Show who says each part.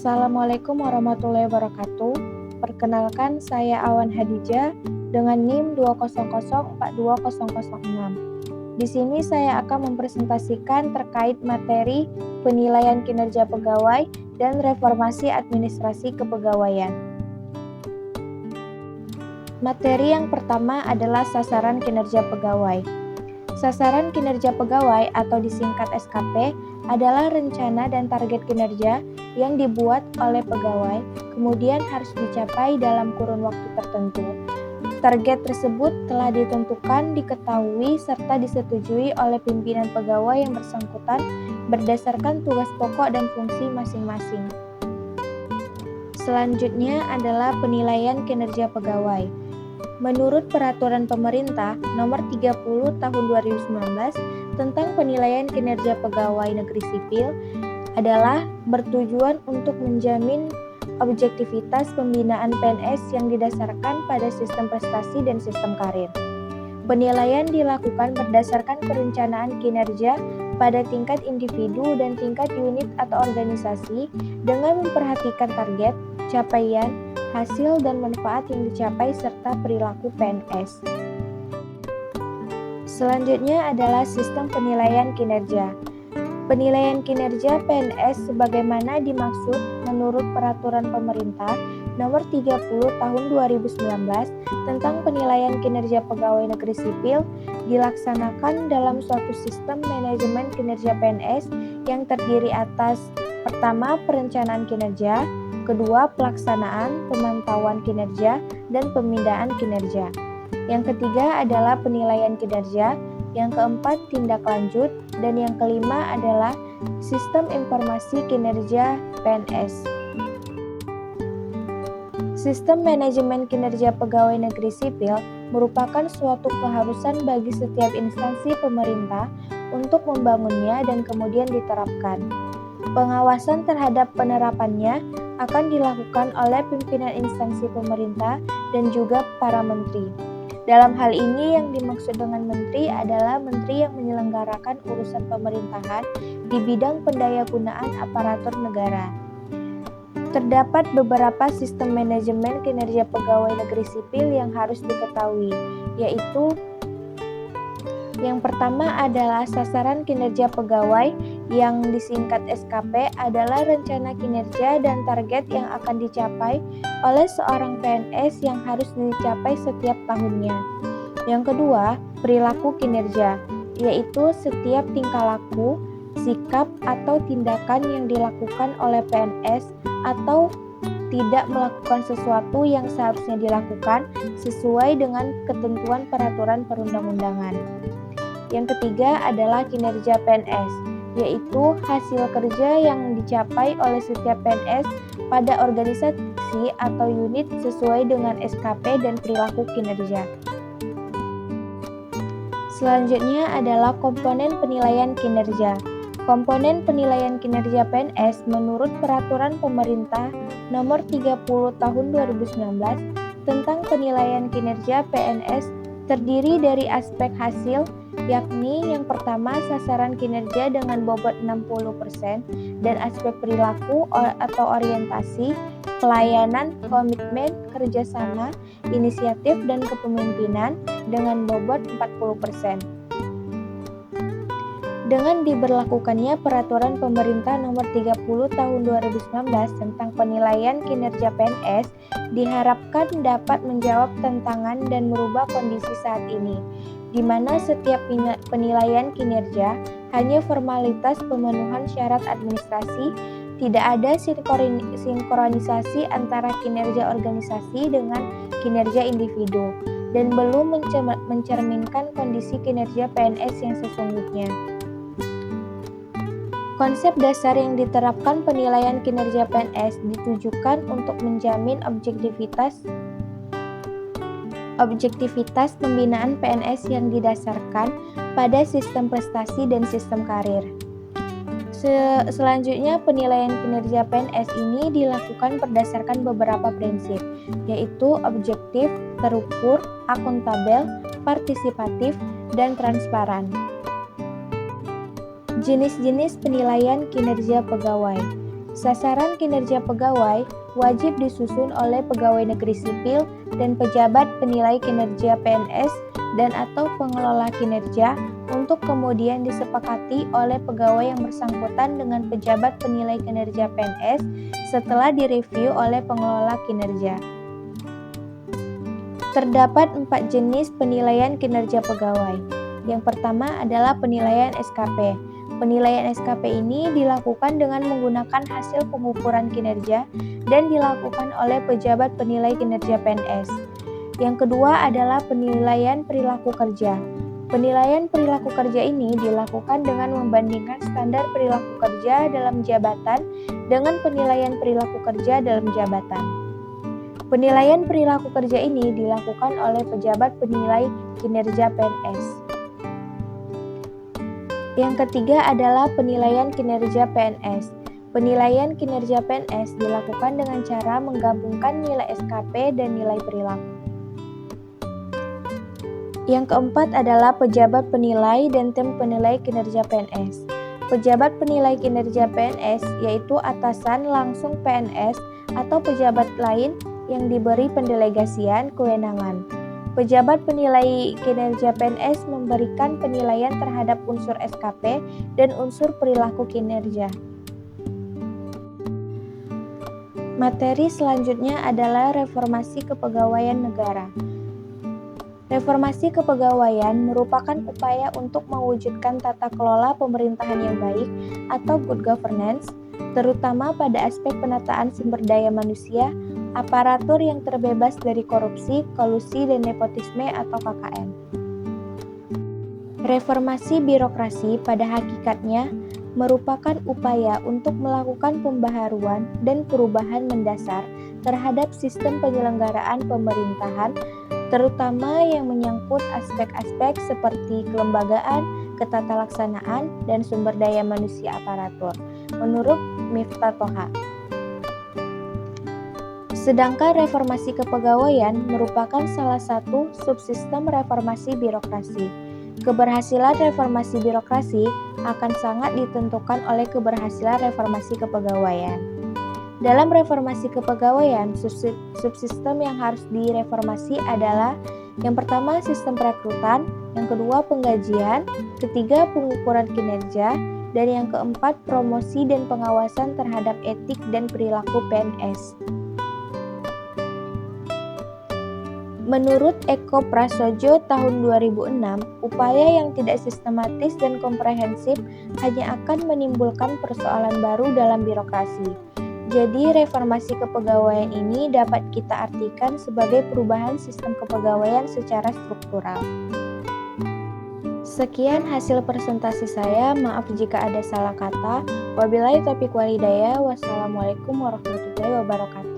Speaker 1: Assalamualaikum warahmatullahi wabarakatuh. Perkenalkan, saya Awan Hadijah dengan NIM 200420006. Di sini saya akan mempresentasikan terkait materi penilaian kinerja pegawai dan reformasi administrasi kepegawaian. Materi yang pertama adalah sasaran kinerja pegawai. Sasaran kinerja pegawai atau disingkat SKP adalah rencana dan target kinerja yang dibuat oleh pegawai, kemudian harus dicapai dalam kurun waktu tertentu. Target tersebut telah ditentukan, diketahui, serta disetujui oleh pimpinan pegawai yang bersangkutan berdasarkan tugas pokok dan fungsi masing-masing. Selanjutnya adalah penilaian kinerja pegawai. Menurut Peraturan Pemerintah Nomor 30 Tahun 2019 tentang penilaian kinerja pegawai negeri sipil adalah bertujuan untuk menjamin objektivitas pembinaan PNS yang didasarkan pada sistem prestasi dan sistem karir. Penilaian dilakukan berdasarkan perencanaan kinerja pada tingkat individu dan tingkat unit atau organisasi dengan memperhatikan target, capaian, hasil dan manfaat yang dicapai serta perilaku PNS. Selanjutnya adalah sistem penilaian kinerja. Penilaian kinerja PNS sebagaimana dimaksud menurut Peraturan Pemerintah Nomor 30 Tahun 2019 tentang penilaian kinerja pegawai negeri sipil dilaksanakan dalam suatu sistem manajemen kinerja PNS yang terdiri atas pertama, perencanaan kinerja, kedua, pelaksanaan, pemantauan kinerja, dan pemindaan kinerja. Yang ketiga adalah penilaian kinerja, yang keempat, tindak lanjut, dan yang kelima adalah sistem informasi kinerja PNS. Sistem manajemen kinerja pegawai negeri sipil merupakan suatu keharusan bagi setiap instansi pemerintah untuk membangunnya dan kemudian diterapkan. Pengawasan terhadap penerapannya akan dilakukan oleh pimpinan instansi pemerintah dan juga para menteri. Dalam hal ini yang dimaksud dengan menteri adalah menteri yang menyelenggarakan urusan pemerintahan di bidang pendayagunaan aparatur negara. Terdapat beberapa sistem manajemen kinerja pegawai negeri sipil yang harus diketahui, yaitu yang pertama adalah sasaran kinerja pegawai yang disingkat SKP adalah rencana kinerja dan target yang akan dicapai oleh seorang PNS yang harus dicapai setiap tahunnya. Yang kedua, perilaku kinerja, yaitu setiap tingkah laku, sikap atau tindakan yang dilakukan oleh PNS atau tidak melakukan sesuatu yang seharusnya dilakukan sesuai dengan ketentuan peraturan perundang-undangan. Yang ketiga adalah kinerja PNS, yaitu hasil kerja yang dicapai oleh setiap PNS pada organisasi atau unit sesuai dengan SKP dan perilaku kinerja. Selanjutnya adalah komponen penilaian kinerja. Komponen penilaian kinerja PNS menurut Peraturan Pemerintah Nomor 30 Tahun 2019 tentang penilaian kinerja PNS terdiri dari aspek hasil, yakni yang pertama sasaran kinerja dengan bobot 60% dan aspek perilaku atau orientasi, pelayanan, komitmen, kerjasama, inisiatif, dan kepemimpinan dengan bobot 40%. Dengan diberlakukannya Peraturan Pemerintah Nomor 30 Tahun 2019 tentang penilaian kinerja PNS diharapkan dapat menjawab tantangan dan merubah kondisi saat ini, di mana setiap penilaian kinerja hanya formalitas pemenuhan syarat administrasi, tidak ada sinkronisasi antara kinerja organisasi dengan kinerja individu, dan belum mencerminkan kondisi kinerja PNS yang sesungguhnya. Konsep dasar yang diterapkan penilaian kinerja PNS ditujukan untuk menjamin objektivitas pembinaan PNS yang didasarkan pada sistem prestasi dan sistem karir. Selanjutnya, penilaian kinerja PNS ini dilakukan berdasarkan beberapa prinsip, yaitu objektif, terukur, akuntabel, partisipatif, dan transparan. Jenis-jenis penilaian kinerja pegawai. Sasaran kinerja pegawai wajib disusun oleh pegawai negeri sipil dan pejabat penilai kinerja PNS dan atau pengelola kinerja untuk kemudian disepakati oleh pegawai yang bersangkutan dengan pejabat penilai kinerja PNS setelah direview oleh pengelola kinerja. Terdapat 4 jenis penilaian kinerja pegawai. Yang pertama adalah penilaian SKP. Penilaian SKP ini dilakukan dengan menggunakan hasil pengukuran kinerja dan dilakukan oleh pejabat penilai kinerja PNS. Yang kedua adalah penilaian perilaku kerja. Penilaian perilaku kerja ini dilakukan dengan membandingkan standar perilaku kerja dalam jabatan dengan penilaian perilaku kerja dalam jabatan. Penilaian perilaku kerja ini dilakukan oleh pejabat penilai kinerja PNS. Yang ketiga adalah penilaian kinerja PNS. Penilaian kinerja PNS dilakukan dengan cara menggabungkan nilai SKP dan nilai perilaku. Yang keempat adalah pejabat penilai dan tim penilai kinerja PNS. Pejabat penilai kinerja PNS yaitu atasan langsung PNS atau pejabat lain yang diberi pendelegasian kewenangan. Pejabat penilai kinerja PNS memberikan penilaian terhadap unsur SKP dan unsur perilaku kinerja. Materi selanjutnya adalah reformasi kepegawaian negara. Reformasi kepegawaian merupakan upaya untuk mewujudkan tata kelola pemerintahan yang baik atau good governance, terutama pada aspek penataan sumber daya manusia, aparatur yang terbebas dari korupsi, kolusi, dan nepotisme atau KKN. Reformasi birokrasi pada hakikatnya merupakan upaya untuk melakukan pembaharuan dan perubahan mendasar terhadap sistem penyelenggaraan pemerintahan, terutama yang menyangkut aspek-aspek seperti kelembagaan, ketatalaksanaan, dan sumber daya manusia aparatur, menurut Miftah Toha. Sedangkan reformasi kepegawaian merupakan salah satu subsistem reformasi birokrasi. Keberhasilan reformasi birokrasi akan sangat ditentukan oleh keberhasilan reformasi kepegawaian. Dalam reformasi kepegawaian, subsistem yang harus direformasi adalah yang pertama sistem perekrutan, yang kedua penggajian, ketiga pengukuran kinerja, dan yang keempat promosi dan pengawasan terhadap etik dan perilaku PNS. Menurut Eko Prasojo tahun 2006, upaya yang tidak sistematis dan komprehensif hanya akan menimbulkan persoalan baru dalam birokrasi. Jadi, reformasi kepegawaian ini dapat kita artikan sebagai perubahan sistem kepegawaian secara struktural. Sekian hasil presentasi saya, maaf jika ada salah kata. Wabillahi taufiq wal hidayah. Wassalamualaikum warahmatullahi wabarakatuh.